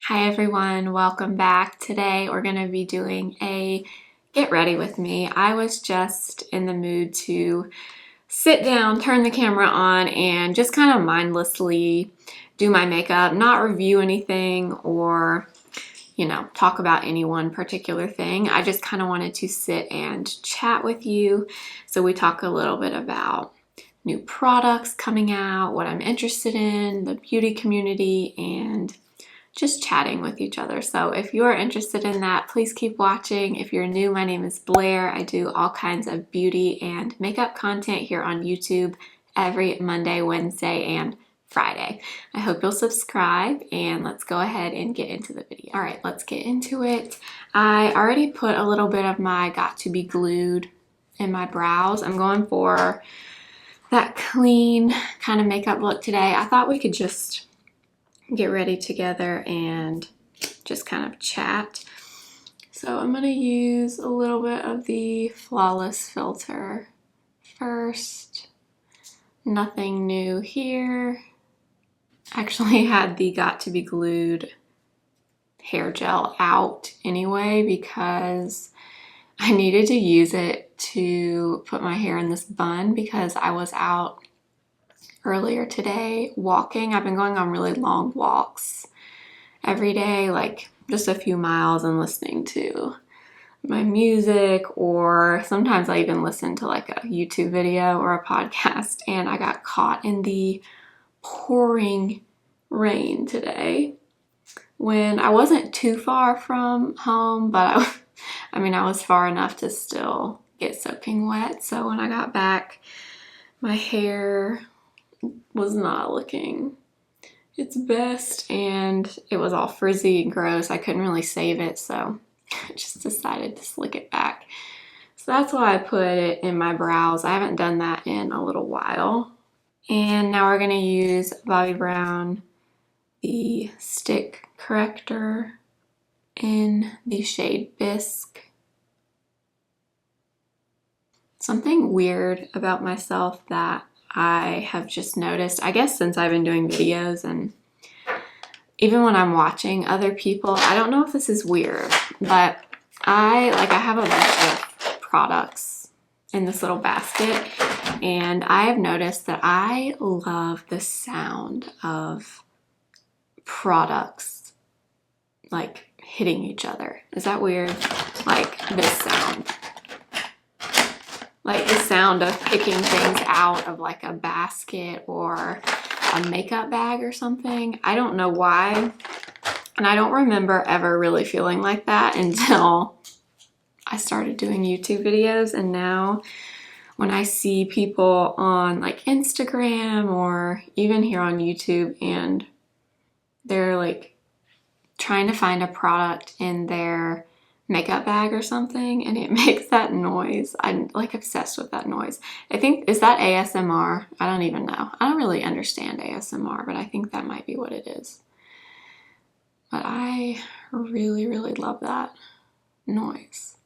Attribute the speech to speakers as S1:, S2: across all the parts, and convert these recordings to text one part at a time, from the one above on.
S1: Hi everyone, welcome back. Today we're going to be doing a get ready with me. I was just in the mood to sit down, turn the camera on, and just kind of mindlessly do my makeup, not review anything or, talk about any one particular thing. I just kind of wanted to sit and chat with you. So we talk a little bit about new products coming out, what I'm interested in, the beauty community, and just chatting with each other. So if you are interested in that, please keep watching. If you're new, my name is Blair. I do all kinds of beauty and makeup content here on YouTube every Monday, Wednesday, and Friday. I hope you'll subscribe, and let's go ahead and get into the video. All right, let's get into it. I already put a little bit of my Got to Be Glued in my brows. I'm going for that clean kind of makeup look today. I thought we could just get ready together and just kind of chat. So I'm going to use a little bit of the Flawless filter first. Nothing new here. Actually had the Got to Be Glued hair gel out anyway because I needed to use it to put my hair in this bun because I was out earlier today walking. I've been going on really long walks every day, like just a few miles, and listening to my music, or sometimes I even listen to like a YouTube video or a podcast. And I got caught in the pouring rain today when I wasn't too far from home, but I was far enough to still get soaking wet. So when I got back, my hair was not looking its best and it was all frizzy and gross. I couldn't really save it, so I just decided to slick it back. So that's why I put it in my brows. I haven't done that in a little while. And now we're going to use Bobbi Brown, the stick corrector in the shade Bisque. Something weird about myself that I have just noticed, I guess since I've been doing videos and even when I'm watching other people, I don't know if this is weird, but I have a bunch of products in this little basket, and I have noticed that I love the sound of products like hitting each other. Is that weird? Like this sound. Like the sound of picking things out of like a basket or a makeup bag or something. I don't know why. And I don't remember ever really feeling like that until I started doing YouTube videos. And now when I see people on like Instagram or even here on YouTube and they're like trying to find a product in their makeup bag or something and it makes that noise, I'm like obsessed with that noise. I think, is that ASMR? I don't even know. I don't really understand ASMR, but I think that might be what it is. But I really, really love that noise.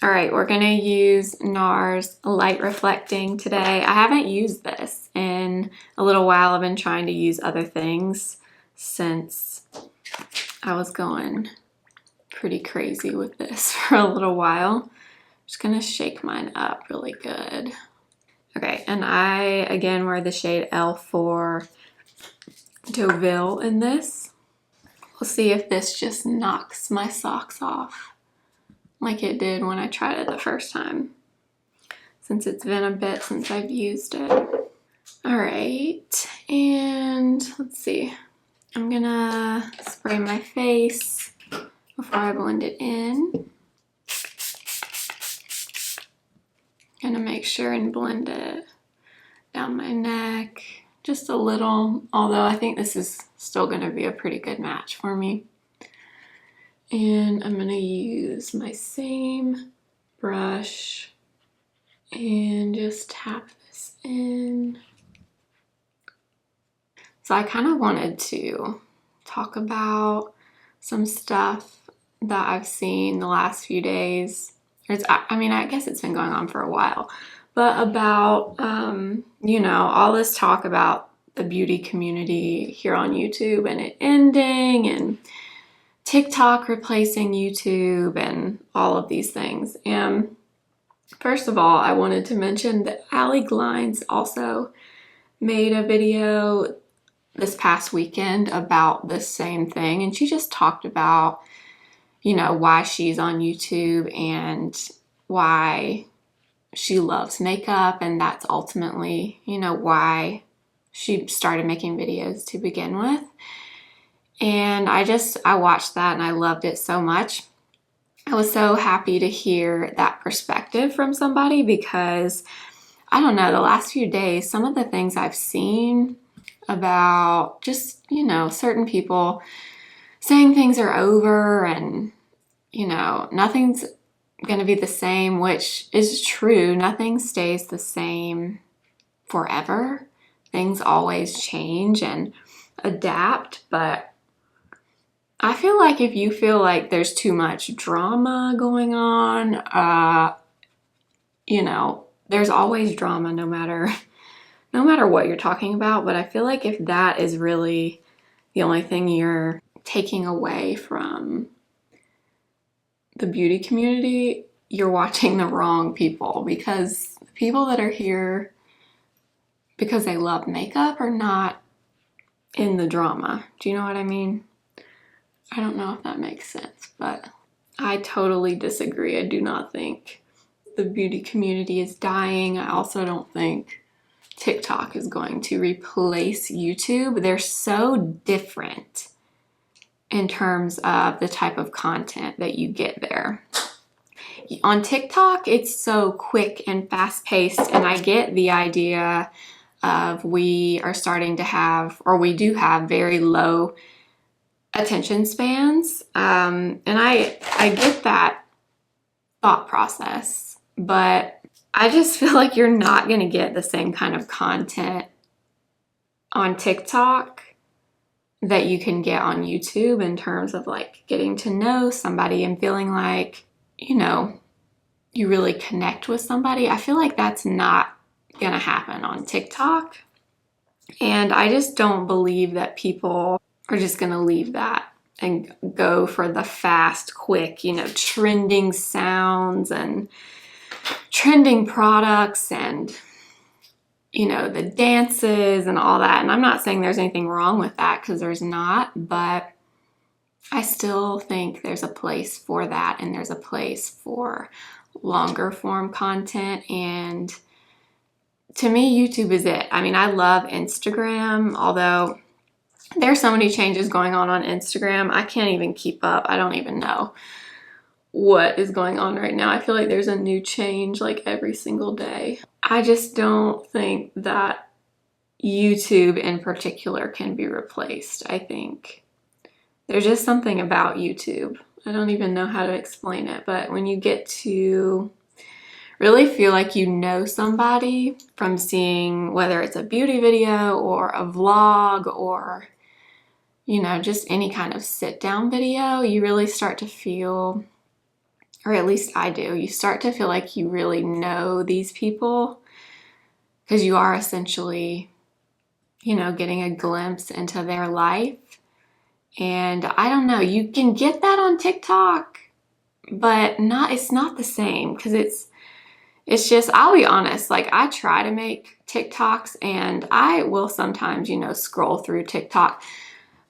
S1: All right, we're gonna use Nars Light Reflecting today. I haven't used this in a little while. I've been trying to use other things since I was going pretty crazy with this for a little while. Just gonna shake mine up really good. Okay, and I again wear the shade L4 Deauville in this. We'll see if this just knocks my socks off like it did when I tried it the first time, since it's been a bit since I've used it. All right, and let's see. I'm gonna spray my face before I blend it in. Gonna make sure and blend it down my neck just a little, although I think this is still gonna be a pretty good match for me. And I'm gonna use my same brush and just tap this in. So I kind of wanted to talk about some stuff that I've seen the last few days. I guess it's been going on for a while, but about, all this talk about the beauty community here on YouTube and it ending and TikTok replacing YouTube and all of these things. And first of all, I wanted to mention that Allie Glines also made a video this past weekend about the same thing, and she just talked about, you know, why she's on YouTube and why she loves makeup, and that's ultimately, you know, why she started making videos to begin with. And I watched that and I loved it so much. I was so happy to hear that perspective from somebody because, I don't know, the last few days, some of the things I've seen about just, you know, certain people saying things are over and, you know, nothing's going to be the same, which is true. Nothing stays the same forever. Things always change and adapt, but I feel like if you feel like there's too much drama going on, you know, there's always drama no matter what you're talking about. But I feel like if that is really the only thing you're taking away from the beauty community, you're watching the wrong people, because the people that are here because they love makeup are not in the drama. Do you know what I mean? I don't know if that makes sense, but I totally disagree. I do not think the beauty community is dying. I also don't think TikTok is going to replace YouTube. They're so different in terms of the type of content that you get there. On TikTok, it's so quick and fast-paced, and I get the idea of we are starting to have, or we do have, very low attention spans, and I get that thought process, but I just feel like you're not going to get the same kind of content on TikTok that you can get on YouTube in terms of like getting to know somebody and feeling like, you know, you really connect with somebody. I feel like that's not going to happen on TikTok, and I just don't believe that people are just going to leave that and go for the fast, quick, you know, trending sounds and trending products and, you know, the dances and all that. And I'm not saying there's anything wrong with that, because there's not, but I still think there's a place for that, and there's a place for longer form content. And to me, YouTube is it. I mean, I love Instagram, although there's so many changes going on Instagram. I can't even keep up. I don't even know what is going on right now. I feel like there's a new change like every single day. I just don't think that YouTube in particular can be replaced. I think there's just something about YouTube. I don't even know how to explain it, but when you get to really feel like you know somebody from seeing, whether it's a beauty video or a vlog or, you know, just any kind of sit down video, you really start to feel, or at least I do, you start to feel like you really know these people, because you are essentially, you know, getting a glimpse into their life. And I don't know, you can get that on TikTok, but it's not the same, because it's just, I'll be honest, like I try to make TikToks and I will sometimes, you know, scroll through TikTok,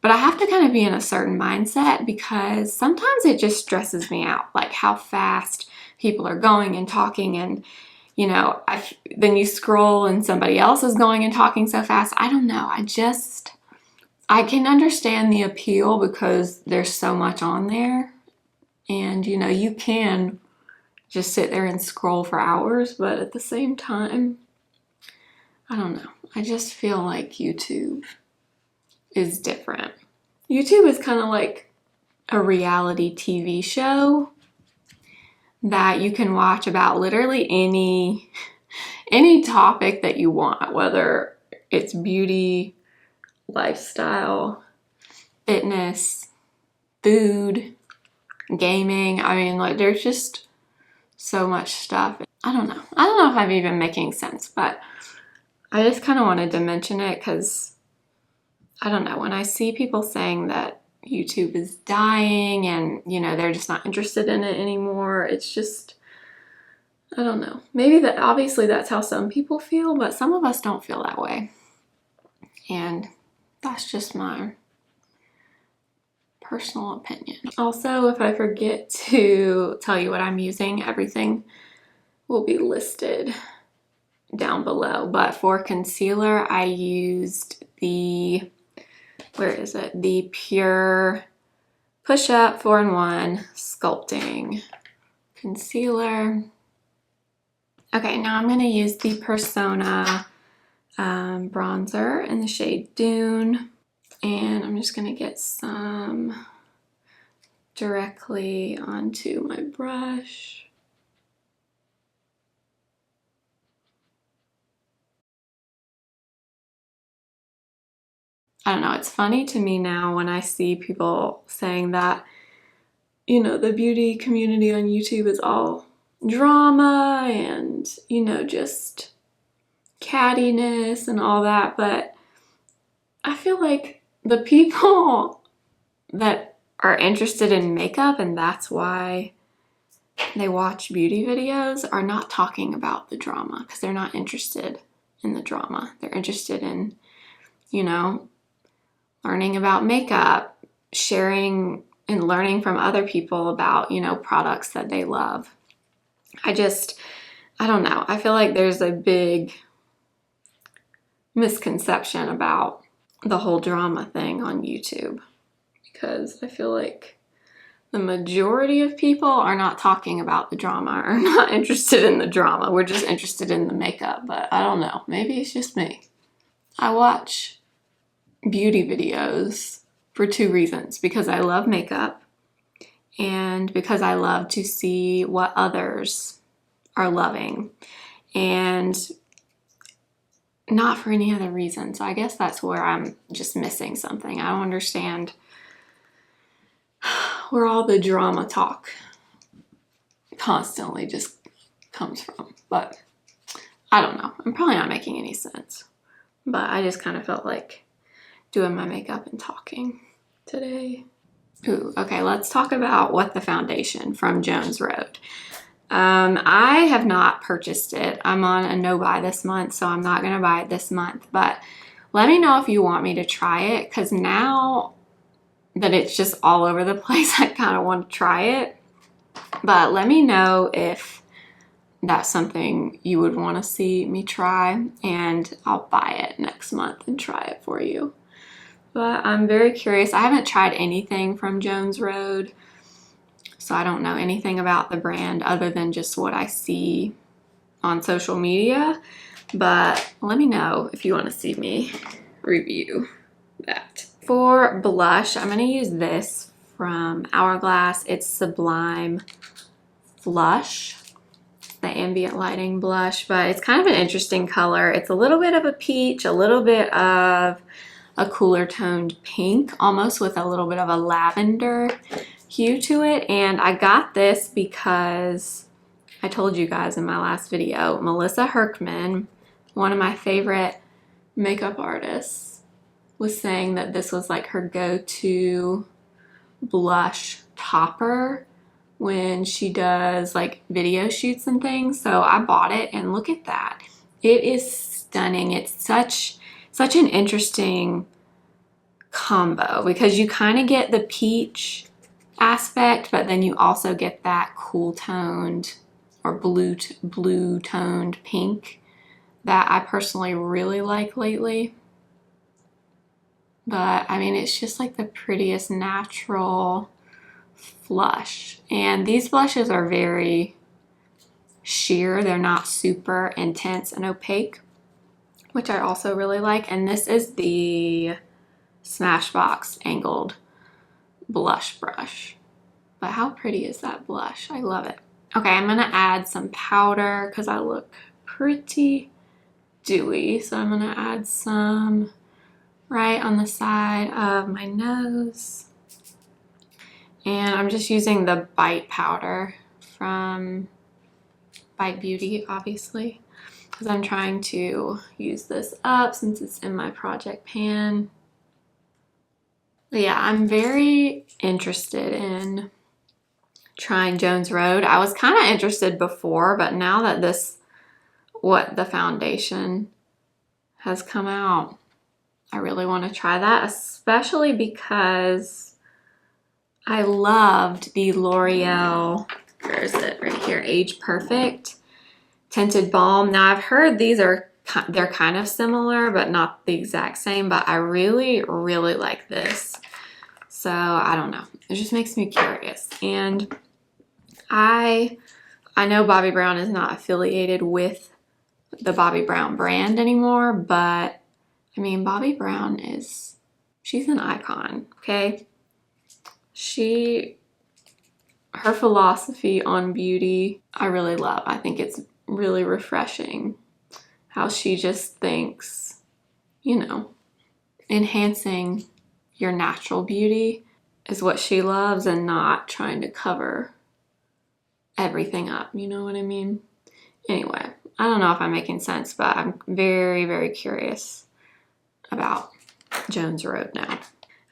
S1: but I have to kind of be in a certain mindset, because sometimes it just stresses me out, like how fast people are going and talking, and, you know, then you scroll and somebody else is going and talking so fast. I don't know. I can understand the appeal because there's so much on there, and, you know, you can just sit there and scroll for hours, but at the same time, I don't know. I just feel like YouTube is different. YouTube is kind of like a reality TV show that you can watch about literally any topic that you want, whether it's beauty, lifestyle, fitness, food, gaming. I mean, like, there's just so much stuff. I don't know if I'm even making sense, but I just kind of wanted to mention it because, I don't know, when I see people saying that YouTube is dying and, you know, they're just not interested in it anymore. It's just, I don't know. Maybe that, obviously that's how some people feel, but some of us don't feel that way. And that's just my personal opinion. Also, if I forget to tell you what I'm using, everything will be listed down below. But for concealer, I used the, where is it? The Pure Push Up 4-in-1 Sculpting Concealer. Okay, now I'm gonna use the Persona bronzer in the shade Dune. And I'm just gonna get some directly onto my brush. I don't know, it's funny to me now when I see people saying that, you know, the beauty community on YouTube is all drama and, you know, just cattiness and all that, but I feel like the people that are interested in makeup and that's why they watch beauty videos are not talking about the drama because they're not interested in the drama. They're interested in, you know, learning about makeup, sharing and learning from other people about, you know, products that they love. I don't know. I feel like there's a big misconception about the whole drama thing on YouTube because I feel like the majority of people are not talking about the drama or not interested in the drama. We're just interested in the makeup, but I don't know. Maybe it's just me. I watch beauty videos for 2 reasons. Because I love makeup and because I love to see what others are loving and not for any other reason. So I guess that's where I'm just missing something. I don't understand where all the drama talk constantly just comes from. But I don't know. I'm probably not making any sense. But I just kind of felt like doing my makeup and talking today. Ooh, okay, let's talk about What the Foundation from Jones Road. I have not purchased it. I'm on a no buy this month, so I'm not gonna buy it this month, but let me know if you want me to try it, because now that it's just all over the place, I kind of want to try it. But let me know if that's something you would want to see me try, and I'll buy it next month and try it for you. But I'm very curious. I haven't tried anything from Jones Road, so I don't know anything about the brand other than just what I see on social media. But let me know if you want to see me review that. For blush, I'm going to use this from Hourglass. It's Sublime Flush, the ambient lighting blush, but it's kind of an interesting color. It's a little bit of a peach, a little bit of a cooler toned pink, almost with a little bit of a lavender hue to it. And I got this because I told you guys in my last video, Melissa Herkman, one of my favorite makeup artists, was saying that this was like her go-to blush topper when she does like video shoots and things. So I bought it and look at that. It is stunning. It's such an interesting combo because you kind of get the peach aspect, but then you also get that cool toned or blue toned pink that I personally really like lately. But I mean, it's just like the prettiest natural flush. And these blushes are very sheer. They're not super intense and opaque, which I also really like. And this is the Smashbox Angled Blush Brush. But how pretty is that blush? I love it. Okay, I'm gonna add some powder because I look pretty dewy. So I'm gonna add some right on the side of my nose. And I'm just using the Bite powder from Bite Beauty, obviously, because I'm trying to use this up since it's in my project pan. But yeah, I'm very interested in trying Jones Road. I was kind of interested before, but now that the foundation has come out, I really want to try that, especially because I loved the L'Oreal, where is it? Right here, Age Perfect Tinted Balm. Now I've heard they're kind of similar, but not the exact same, but I really, really like this. So I don't know. It just makes me curious. And I know Bobbi Brown is not affiliated with the Bobbi Brown brand anymore, but I mean, Bobbi Brown she's an icon, okay? Her philosophy on beauty, I really love. I think it's really refreshing how she just thinks, you know, enhancing your natural beauty is what she loves and not trying to cover everything up. You know what I mean? Anyway, I don't know if I'm making sense, but I'm very, very curious about Jones Road now.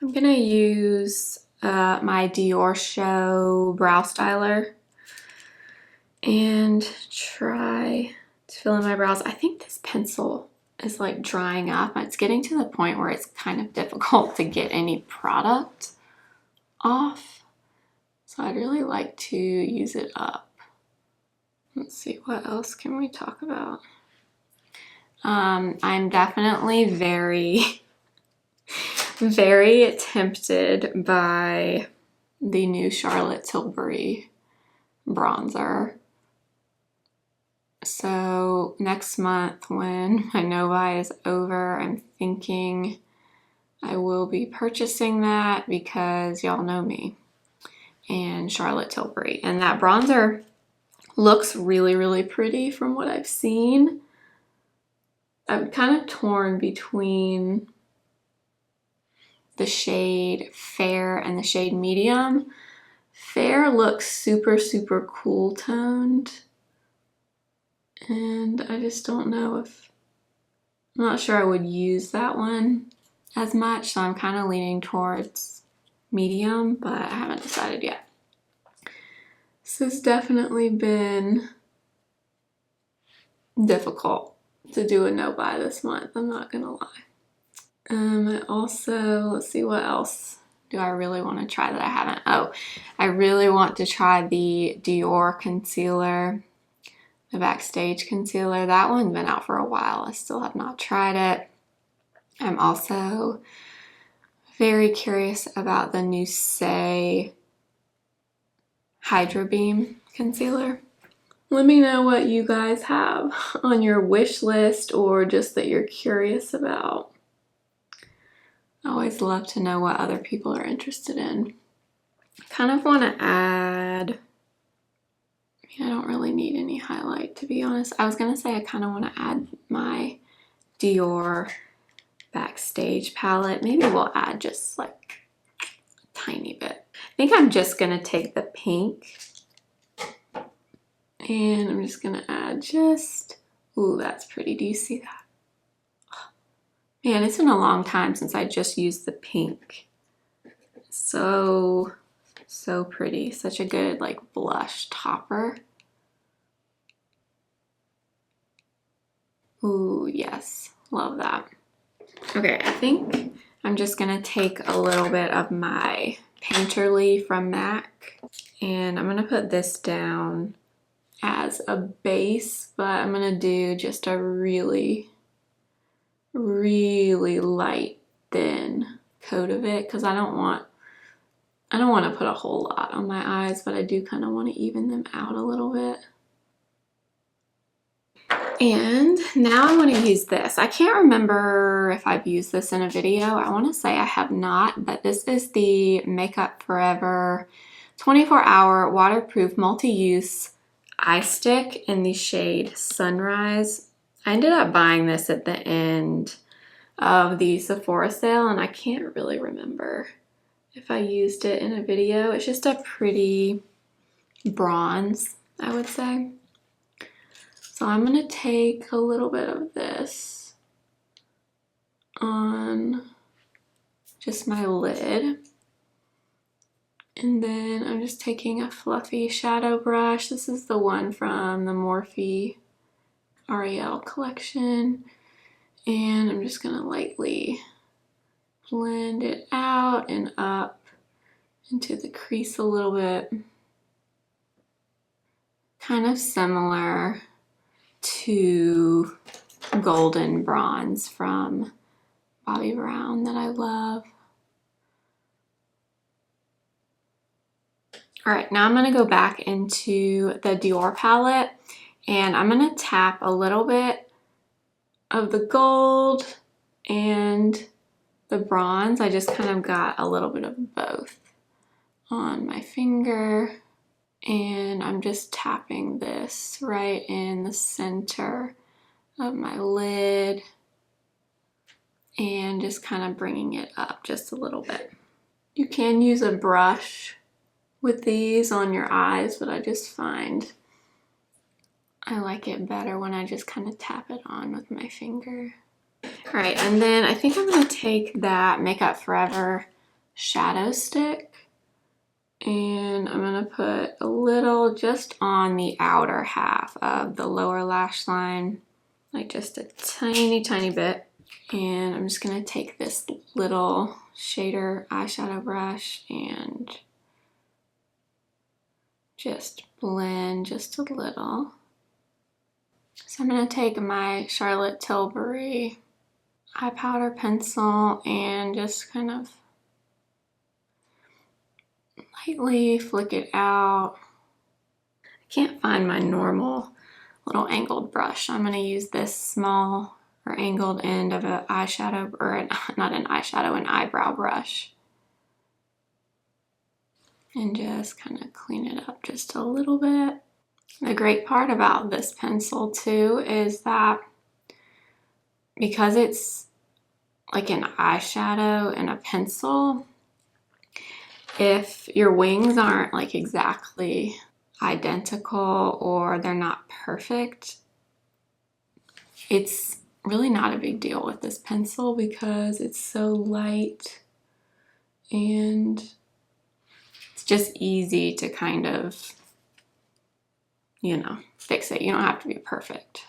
S1: I'm gonna use my Diorshow brow styler and try to fill in my brows. I think this pencil is like drying up. It's getting to the point where it's kind of difficult to get any product off. So I'd really like to use it up. Let's see, what else can we talk about? I'm definitely very, very tempted by the new Charlotte Tilbury bronzer. So next month when my Novi is over, I'm thinking I will be purchasing that because y'all know me and Charlotte Tilbury. And that bronzer looks really, really pretty from what I've seen. I'm kind of torn between the shade Fair and the shade Medium. Fair looks super, super cool toned. And I just don't know I'm not sure I would use that one as much. So I'm kind of leaning towards Medium, but I haven't decided yet. This has definitely been difficult to do a no-buy this month, I'm not gonna lie. Also, let's see, what else do I really want to try that I haven't? Oh, I really want to try the Dior concealer, the Backstage concealer. That one's been out for a while. I still have not tried it. I'm also very curious about the new Say Hydra Beam concealer. Let me know what you guys have on your wish list or just that you're curious about. I always love to know what other people are interested in. I kind of want to add, I don't really need any highlight, to be honest. I was going to say I kind of want to add my Dior Backstage palette. Maybe we'll add just like a tiny bit. I think I'm just going to take the pink and I'm just going to add just, ooh, that's pretty. Do you see that? Man, it's been a long time since I just used the pink. So, so pretty. Such a good like blush topper. Ooh, yes. Love that. Okay, I think I'm just gonna take a little bit of my Painterly from MAC and I'm gonna put this down as a base, but I'm gonna do just a really, really light, thin coat of it because I don't want to put a whole lot on my eyes, but I do kind of want to even them out a little bit. And now I want to use this. I can't remember if I've used this in a video. I want to say I have not, but this is the Makeup Forever 24-hour waterproof multi-use eye stick in the shade Sunrise. I ended up buying this at the end of the Sephora sale and I can't really remember if I used it in a video. It's just a pretty bronze, I would say. So I'm gonna take a little bit of this on just my lid. And then I'm just taking a fluffy shadow brush. This is the one from the Morphe Ariel collection. And I'm just gonna lightly blend it out and up into the crease a little bit. Kind of similar to Golden Bronze from Bobbi Brown that I love. All right, now I'm gonna go back into the Dior palette and I'm gonna tap a little bit of the gold and the bronze. I just kind of got a little bit of both on my finger, and I'm just tapping this right in the center of my lid and just kind of bringing it up just a little bit. You can use a brush with these on your eyes, but I just find I like it better when I just kind of tap it on with my finger. All right, and then I think I'm gonna take that Makeup Forever shadow stick and I'm gonna put a little just on the outer half of the lower lash line, like just a tiny, tiny bit. And I'm just gonna take this little shader eyeshadow brush and just blend just a little. So I'm gonna take my Charlotte Tilbury eye powder pencil and just kind of lightly flick it out. I can't find my normal little angled brush. I'm gonna use this small or angled end of an eyeshadow, or not an eyeshadow, an eyebrow brush. And just kind of clean it up just a little bit. The great part about this pencil too is that because it's like an eyeshadow and a pencil, if your wings aren't like exactly identical or they're not perfect, it's really not a big deal with this pencil because it's so light and it's just easy to kind of, you know, fix it. You don't have to be perfect.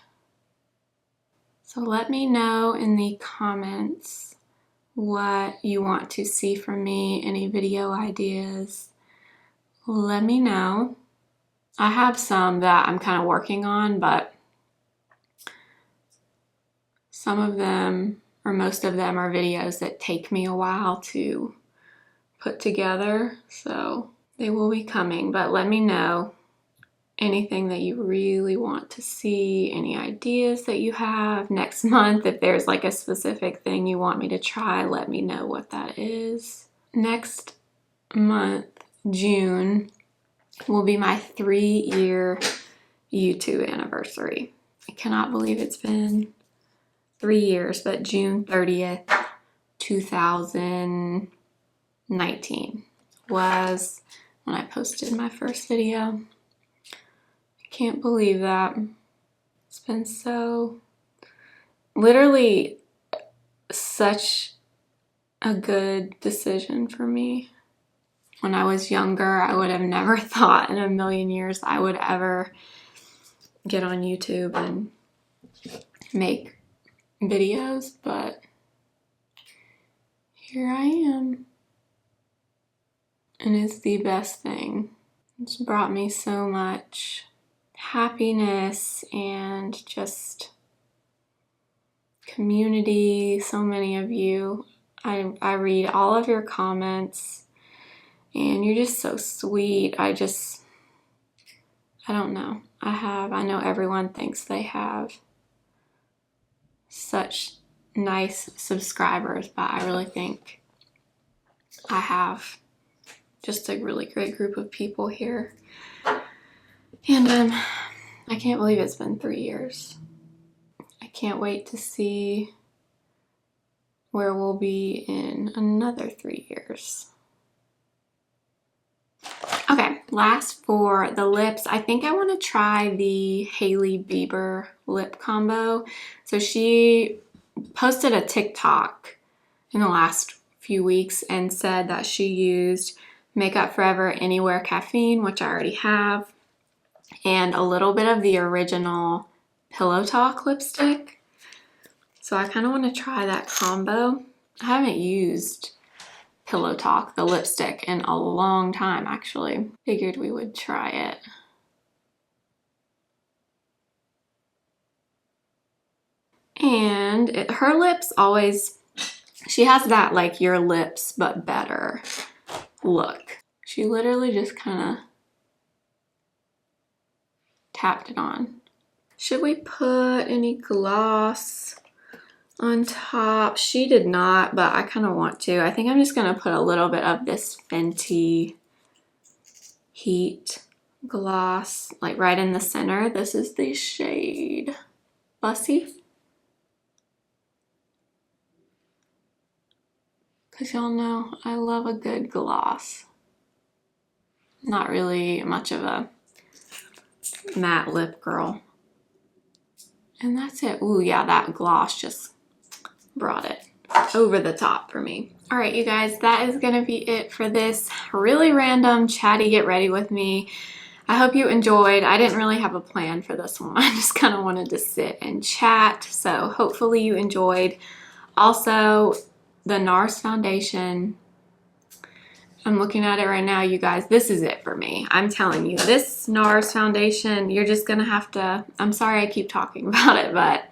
S1: So let me know in the comments what you want to see from me, any video ideas. Let me know. I have some that I'm kind of working on, but some of them, or most of them, are videos that take me a while to put together, so they will be coming. But let me know anything that you really want to see, any ideas that you have next month. If there's like a specific thing you want me to try, let me know what that is. Next month, June, will be my 3-year YouTube anniversary. I cannot believe it's been 3 years, but June 30th, 2019 was when I posted my first video. Can't believe that. It's been so, literally such a good decision for me. When I was younger, I would have never thought in a million years I would ever get on YouTube and make videos, but here I am. And it's the best thing. It's brought me so much happiness and just community. So many of you, I read all of your comments and you're just so sweet. I don't know. I know everyone thinks they have such nice subscribers, but I really think I have just a really great group of people here. And I can't believe it's been 3 years. I can't wait to see where we'll be in another 3 years. Okay, last for the lips, I think I want to try the Hailey Bieber lip combo. So she posted a TikTok in the last few weeks and said that she used Makeup Forever Anywhere Caffeine, which I already have, and a little bit of the original Pillow Talk lipstick. So I kind of want to try that combo. I haven't used Pillow Talk, the lipstick, in a long time actually. Figured we would try it. And her lips always, she has that like your lips but better look. She literally just kind of tapped it on. Should we put any gloss on top? She did not, but I kind of want to. I think I'm just going to put a little bit of this Fenty Heat gloss, like right in the center. This is the shade Fussy. Because y'all know I love a good gloss. Not really much of a matte lip girl. And that's it. Ooh, yeah, that gloss just brought it over the top for me. All right, you guys, that is gonna be it for this really random chatty get ready with me. I hope you enjoyed. I didn't really have a plan for this one. I just kind of wanted to sit and chat. So hopefully you enjoyed. Also, the Nars foundation, I'm looking at it right now, you guys. This is it for me. I'm telling you, this Nars foundation, you're just gonna have to, I'm sorry I keep talking about it, but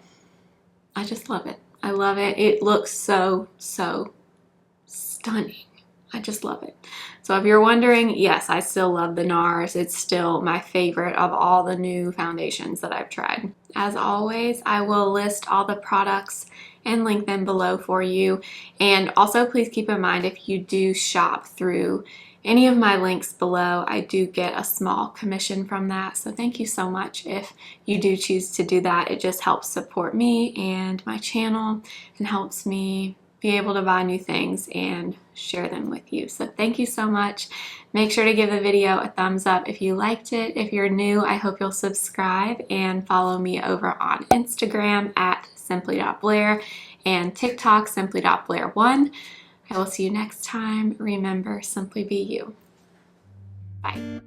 S1: I just love it. I love it. It looks so, so stunning. I just love it. So if you're wondering, yes, I still love the Nars. It's still my favorite of all the new foundations that I've tried. As always, I will list all the products and link them below for you. And also please keep in mind, if you do shop through any of my links below, I do get a small commission from that. So thank you so much if you do choose to do that. It just helps support me and my channel and helps me be able to buy new things and share them with you. So thank you so much. Make sure to give the video a thumbs up if you liked it. If you're new, I hope you'll subscribe and follow me over on Instagram at simply.blair and TikTok simply.blair1. I will see you next time. Remember, simply be you. Bye.